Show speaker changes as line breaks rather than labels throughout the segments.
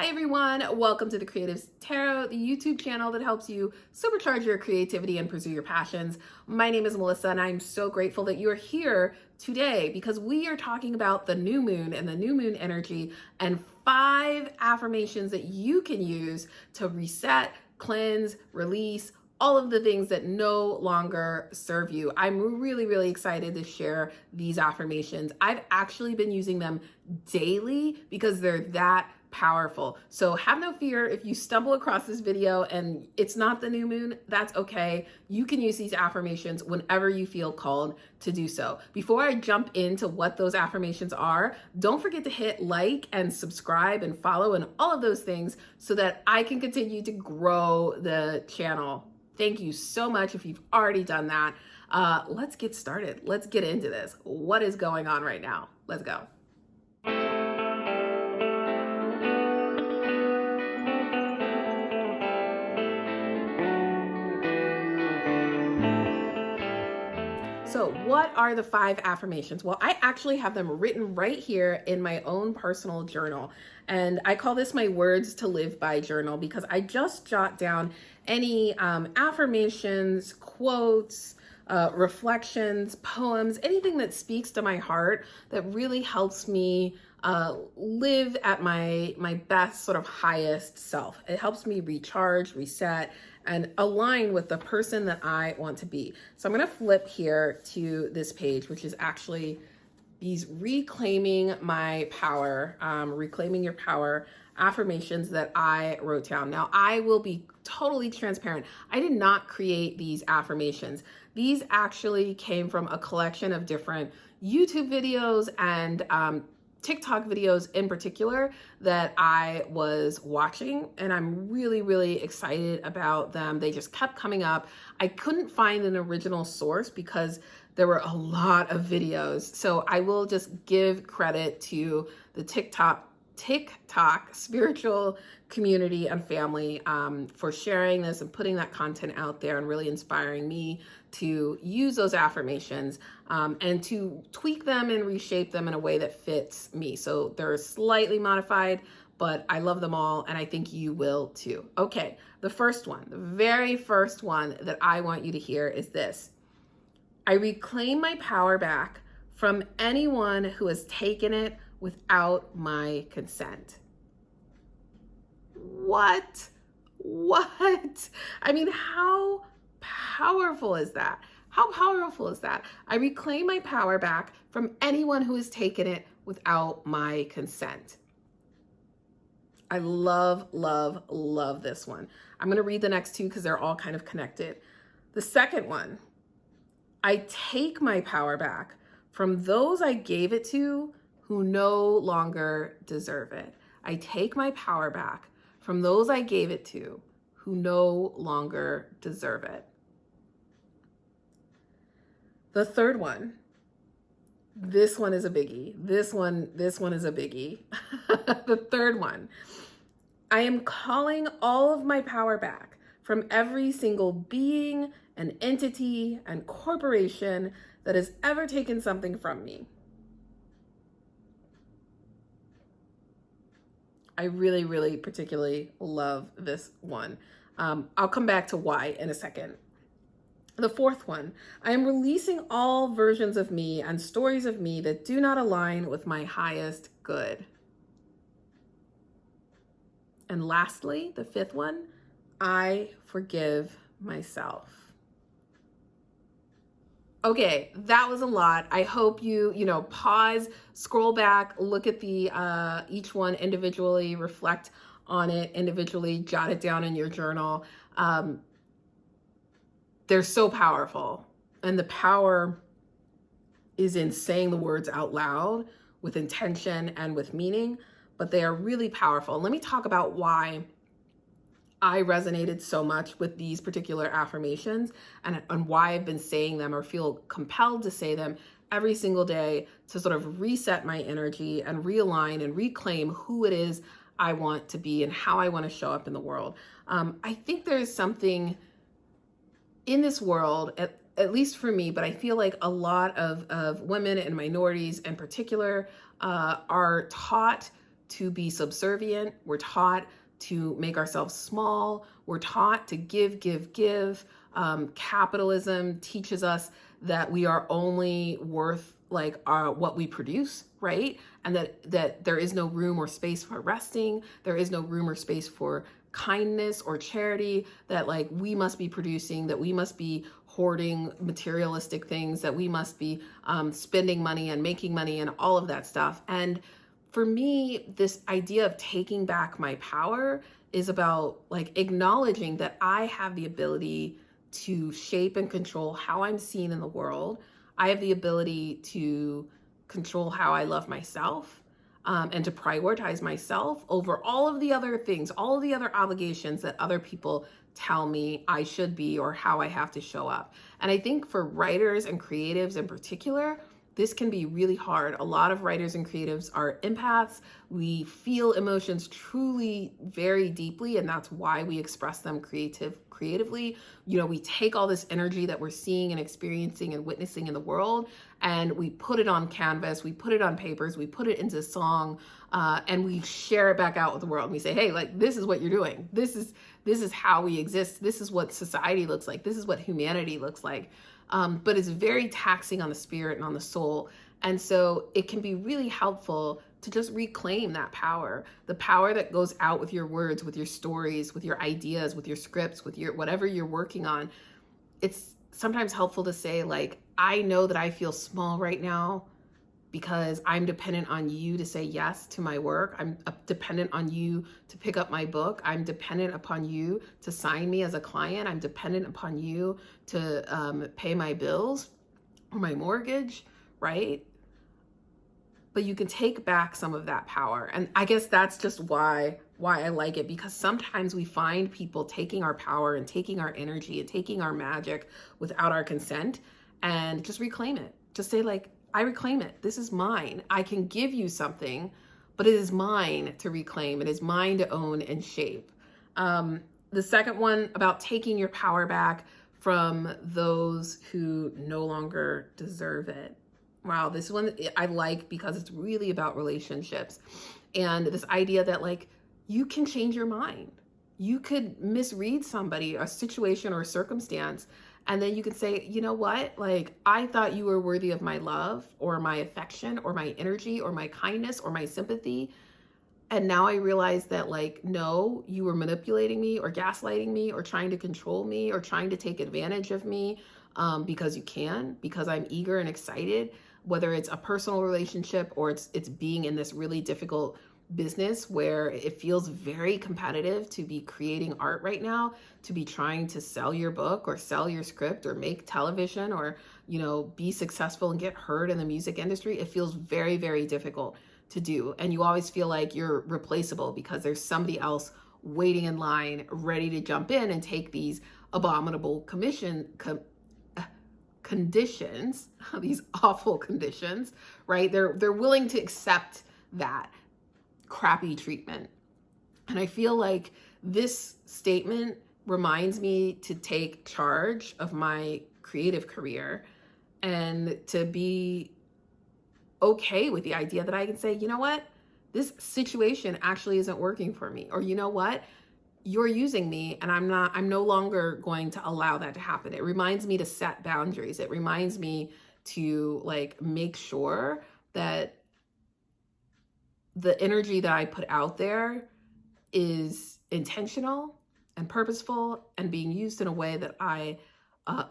Hi everyone, welcome to the Creatives Tarot, the YouTube channel that helps you supercharge your creativity and pursue your passions. My name is Melissa and I'm so grateful that you're here today because we are talking about the new moon and the new moon energy and 5 affirmations that you can use to reset, cleanse, release, all of the things that no longer serve you. I'm really excited to share these affirmations. I've actually been using them daily because they're that powerful. So have no fear if you stumble across this video and it's not the new moon, that's okay. You can use these affirmations whenever you feel called to do so. Before I jump into what those affirmations are, don't forget to hit like and subscribe and follow and all of those things so that I can continue to grow the channel. Thank you so much if you've already done that. Let's get started. Let's get into this. What is going on right now? Let's go. So what are the 5 affirmations? Well, I actually have them written right here in my own personal journal. And I call this my words to live by journal because I just jot down any affirmations, quotes, reflections, poems, anything that speaks to my heart that really helps me live at my best, sort of highest self. It helps me recharge, reset, and align with the person that I want to be. So I'm going to flip here to this page, which is actually these reclaiming my power, reclaiming your power affirmations that I wrote down. Now, I will be totally transparent. I did not create these affirmations. These actually came from a collection of different YouTube videos and TikTok videos in particular that I was watching, and I'm really excited about them. They just kept coming up. I couldn't find an original source because there were a lot of videos. So I will just give credit to the TikTok spiritual community and family for sharing this and putting that content out there and really inspiring me to use those affirmations and to tweak them and reshape them in a way that fits me. So they're slightly modified, but I love them all and I think you will too. Okay, the first one, the very first one that I want you to hear is this. I reclaim my power back from anyone who has taken it without my consent. What? I mean, how powerful is that? How powerful is that? I reclaim my power back from anyone who has taken it without my consent. I love this one. I'm going to read the next 2 because they're all kind of connected. The second one, I take my power back from those I gave it to who no longer deserve it. I take my power back from those I gave it to who no longer deserve it. The third one, this one is a biggie. This one is a biggie. The third one, I am calling all of my power back from every single being and entity and corporation that has ever taken something from me. I really particularly love this one. I'll come back to why in a second. The fourth one, I am releasing all versions of me and stories of me that do not align with my highest good. And lastly, the fifth one, I forgive myself. Okay, that was a lot. I hope you pause, scroll back, look at the each one individually, reflect on it individually, jot it down in your journal. They're so powerful. And the power is in saying the words out loud with intention and with meaning, but they are really powerful. Let me talk about why I resonated so much with these particular affirmations and why I've been saying them or feel compelled to say them every single day to sort of reset my energy and realign and reclaim who it is I want to be and how I want to show up in the world. I think there's something in this world, at least for me, but I feel like a lot of women and minorities in particular are taught to be subservient. We're taught to make ourselves small. We're taught to give, give, give. Capitalism teaches us that we are only worth like what we produce, right? And that there is no room or space for resting. There is no room or space for kindness or charity, that like we must be producing, that we must be hoarding materialistic things, that we must be spending money and making money and all of that stuff. And for me, this idea of taking back my power is about like acknowledging that I have the ability to shape and control how I'm seen in the world. I have the ability to control how I love myself, and to prioritize myself over all of the other things, all of the other obligations that other people tell me I should be or how I have to show up. And I think for writers and creatives in particular, this can be really hard. A lot of writers and creatives are empaths. We feel emotions truly very deeply, and that's why we express them creatively. You know, we take all this energy that we're seeing and experiencing and witnessing in the world, and we put it on canvas, we put it on papers, we put it into song, and we share it back out with the world. And we say, hey, like, this is what you're doing. This is how we exist. This is what society looks like. This is what humanity looks like. But it's very taxing on the spirit and on the soul. And so it can be really helpful to just reclaim that power, the power that goes out with your words, with your stories, with your ideas, with your scripts, with your whatever you're working on. It's sometimes helpful to say, like, I know that I feel small right now because I'm dependent on you to say yes to my work. I'm dependent on you to pick up my book. I'm dependent upon you to sign me as a client. I'm dependent upon you to pay my bills or my mortgage, right? But you can take back some of that power. And I guess that's just why I like it, because sometimes we find people taking our power and taking our energy and taking our magic without our consent, and just reclaim it. Just say, like, I reclaim it. This is mine. I can give you something, but it is mine to reclaim. It is mine to own and shape. The second one, about taking your power back from those who no longer deserve it. Wow, this one I like because it's really about relationships, and this idea that, like, you can change your mind. You could misread somebody, a situation or a circumstance, and then you can say, you know what? Like, I thought you were worthy of my love or my affection or my energy or my kindness or my sympathy. And now I realize that, like, no, you were manipulating me or gaslighting me or trying to control me or trying to take advantage of me, because you can, because I'm eager and excited, whether it's a personal relationship or it's being in this really difficult business where it feels very competitive to be creating art right now, to be trying to sell your book or sell your script or make television or, you know, be successful and get heard in the music industry. It feels very, very difficult to do. And you always feel like you're replaceable because there's somebody else waiting in line, ready to jump in and take these abominable conditions, these awful conditions, right? They're willing to accept that crappy treatment. And I feel like this statement reminds me to take charge of my creative career and to be okay with the idea that I can say, you know what, this situation actually isn't working for me. Or, you know what, you're using me and I'm no longer going to allow that to happen. It reminds me to set boundaries. It reminds me to, like, make sure that the energy that I put out there is intentional and purposeful and being used in a way that I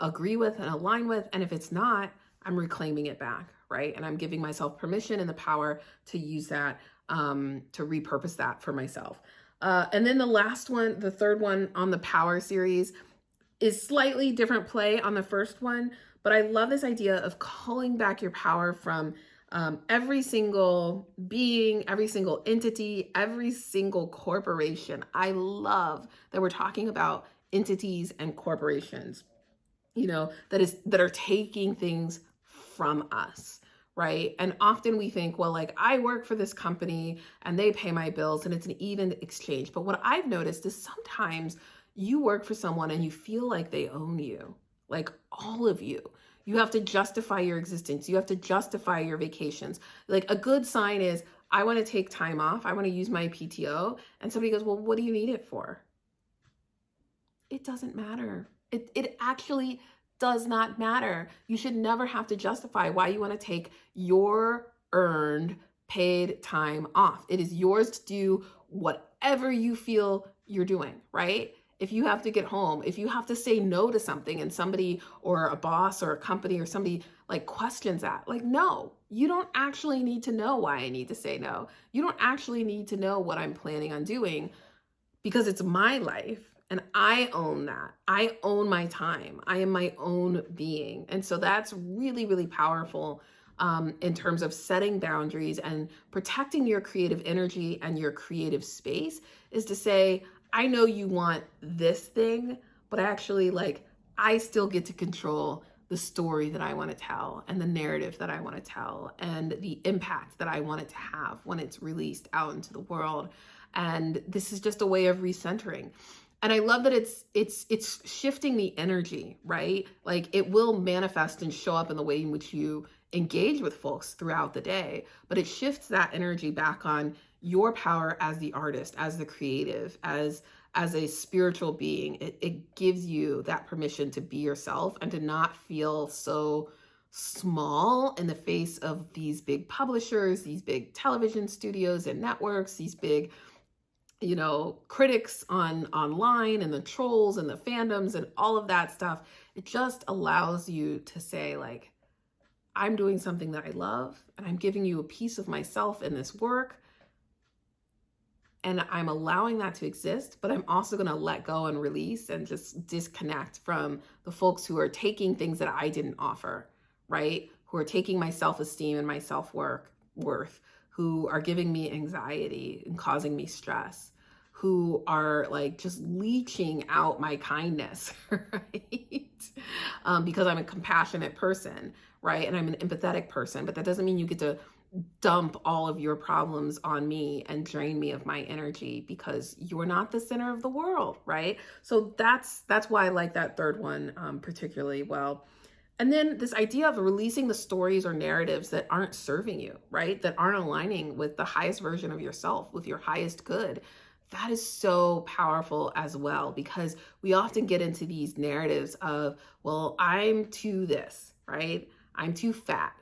agree with and align with. And if it's not, I'm reclaiming it back, right? And I'm giving myself permission and the power to use that, to repurpose that for myself. And then the last one, the third one on the power series, is slightly different play on the first one, but I love this idea of calling back your power from every single being, every single entity, every single corporation. I love that we're talking about entities and corporations, you know, that are taking things from us, right? And often we think, well, like, I work for this company and they pay my bills and it's an even exchange. But what I've noticed is sometimes you work for someone and you feel like they own you, like all of you. You have to justify your existence. You have to justify your vacations. Like, a good sign is, I want to take time off. I want to use my PTO. And somebody goes, well, what do you need it for? It doesn't matter. It actually does not matter. You should never have to justify why you want to take your earned paid time off. It is yours to do whatever you feel you're doing, right? If you have to get home, if you have to say no to something and somebody or a boss or a company or somebody like questions that, like, no, you don't actually need to know why I need to say no. You don't actually need to know what I'm planning on doing because it's my life and I own that. I own my time. I am my own being. And so that's really, really powerful in terms of setting boundaries and protecting your creative energy and your creative space, is to say, I know you want this thing, but actually, like, I still get to control the story that I want to tell and the narrative that I want to tell and the impact that I want it to have when it's released out into the world. And this is just a way of recentering. And I love that it's shifting the energy, right? Like, it will manifest and show up in the way in which you engage with folks throughout the day, but it shifts that energy back on your power as the artist, as the creative, as a spiritual being. It gives you that permission to be yourself and to not feel so small in the face of these big publishers, these big television studios and networks, these big, critics online, and the trolls and the fandoms and all of that stuff. It just allows you to say, like, I'm doing something that I love, and I'm giving you a piece of myself in this work, and I'm allowing that to exist, but I'm also going to let go and release and just disconnect from the folks who are taking things that I didn't offer, right? Who are taking my self-esteem and my self-worth, who are giving me anxiety and causing me stress, who are like just leeching out my kindness, right? Because I'm a compassionate person, right? And I'm an empathetic person, but that doesn't mean you get to dump all of your problems on me and drain me of my energy, because you're not the center of the world, right? So that's why I like that third one particularly well. And then this idea of releasing the stories or narratives that aren't serving you, right? That aren't aligning with the highest version of yourself, with your highest good. That is so powerful as well, because we often get into these narratives of, well, I'm too this, right? I'm too fat.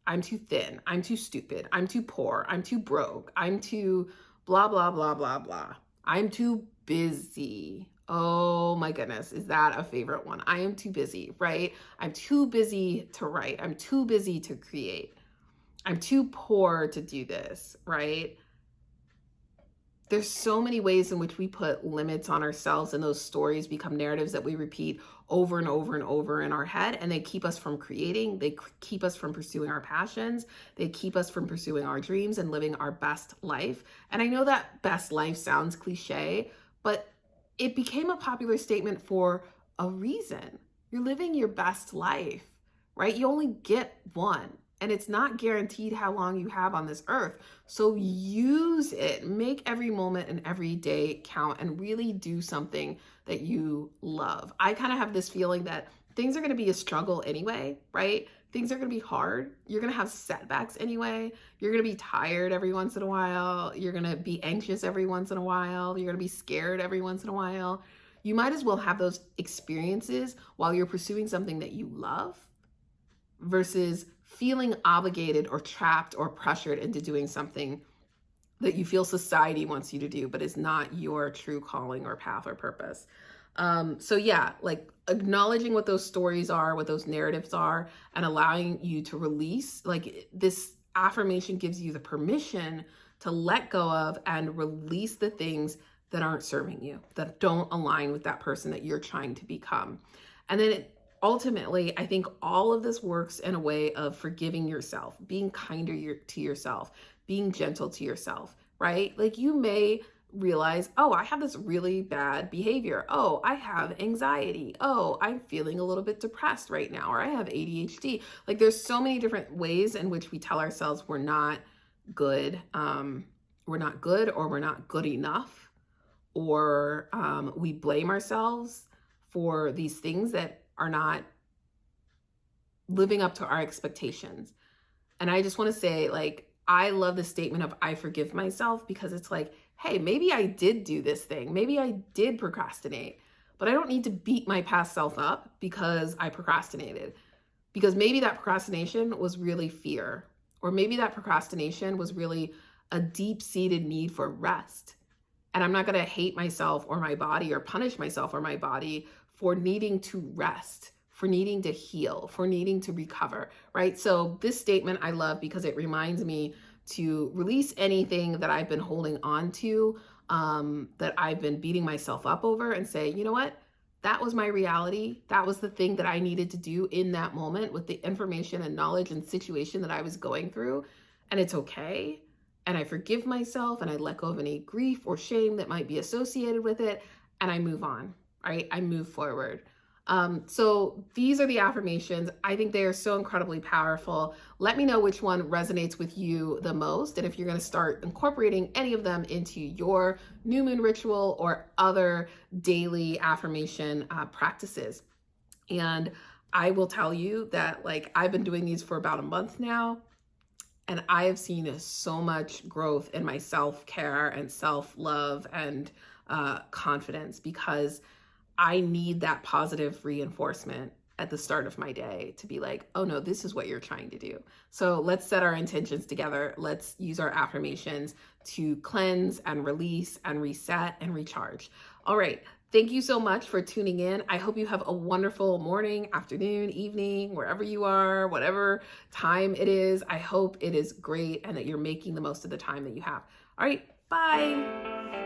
I'm too thin. I'm too stupid. I'm too poor. I'm too broke. I'm too blah, blah, blah, blah, blah. I'm too busy. Oh my goodness, is that a favorite one? I am too busy, right? I'm too busy to write. I'm too busy to create. I'm too poor to do this, right? There's so many ways in which we put limits on ourselves, and those stories become narratives that we repeat over and over and over in our head, and they keep us from creating. They keep us from pursuing our passions. They keep us from pursuing our dreams and living our best life. And I know that best life sounds cliche, but it became a popular statement for a reason. You're living your best life, right? You only get one. And it's not guaranteed how long you have on this earth. So use it. Make every moment and every day count, and really do something that you love. I kind of have this feeling that things are going to be a struggle anyway, right? Things are going to be hard. You're going to have setbacks anyway. You're going to be tired every once in a while. You're going to be anxious every once in a while. You're going to be scared every once in a while. You might as well have those experiences while you're pursuing something that you love, versus feeling obligated or trapped or pressured into doing something that you feel society wants you to do, but is not your true calling or path or purpose. So yeah, like acknowledging what those stories are, what those narratives are, and allowing you to release. Like, this affirmation gives you the permission to let go of and release the things that aren't serving you, that don't align with that person that you're trying to become. And then ultimately, I think all of this works in a way of forgiving yourself, being kinder to yourself, being gentle to yourself, right? Like, you may realize, oh, I have this really bad behavior. Oh, I have anxiety. Oh, I'm feeling a little bit depressed right now, or I have ADHD. Like, there's so many different ways in which we tell ourselves we're not good. We're not good, or we're not good enough, or we blame ourselves for these things that are not living up to our expectations. And I just want to say, like, I love the statement of I forgive myself, because it's like, hey, maybe I did do this thing. Maybe I did procrastinate, but I don't need to beat my past self up because I procrastinated. Because maybe that procrastination was really fear, or maybe that procrastination was really a deep-seated need for rest. And I'm not going to hate myself or my body or punish myself or my body for needing to rest, for needing to heal, for needing to recover, right? So this statement I love because it reminds me to release anything that I've been holding on to, that I've been beating myself up over, and say, you know what? That was my reality. That was the thing that I needed to do in that moment with the information and knowledge and situation that I was going through. And it's okay. And I forgive myself, and I let go of any grief or shame that might be associated with it. And I move on, right? I move forward. So these are the affirmations. I think they are so incredibly powerful. Let me know which one resonates with you the most, and if you're going to start incorporating any of them into your new moon ritual or other daily affirmation practices. And I will tell you that, like, I've been doing these for about a month now, and I have seen so much growth in my self-care and self-love and confidence, because I need that positive reinforcement at the start of my day to be like, oh no, this is what you're trying to do. So let's set our intentions together. Let's use our affirmations to cleanse and release and reset and recharge. All right. Thank you so much for tuning in. I hope you have a wonderful morning, afternoon, evening, wherever you are, whatever time it is. I hope it is great and that you're making the most of the time that you have. All right. Bye.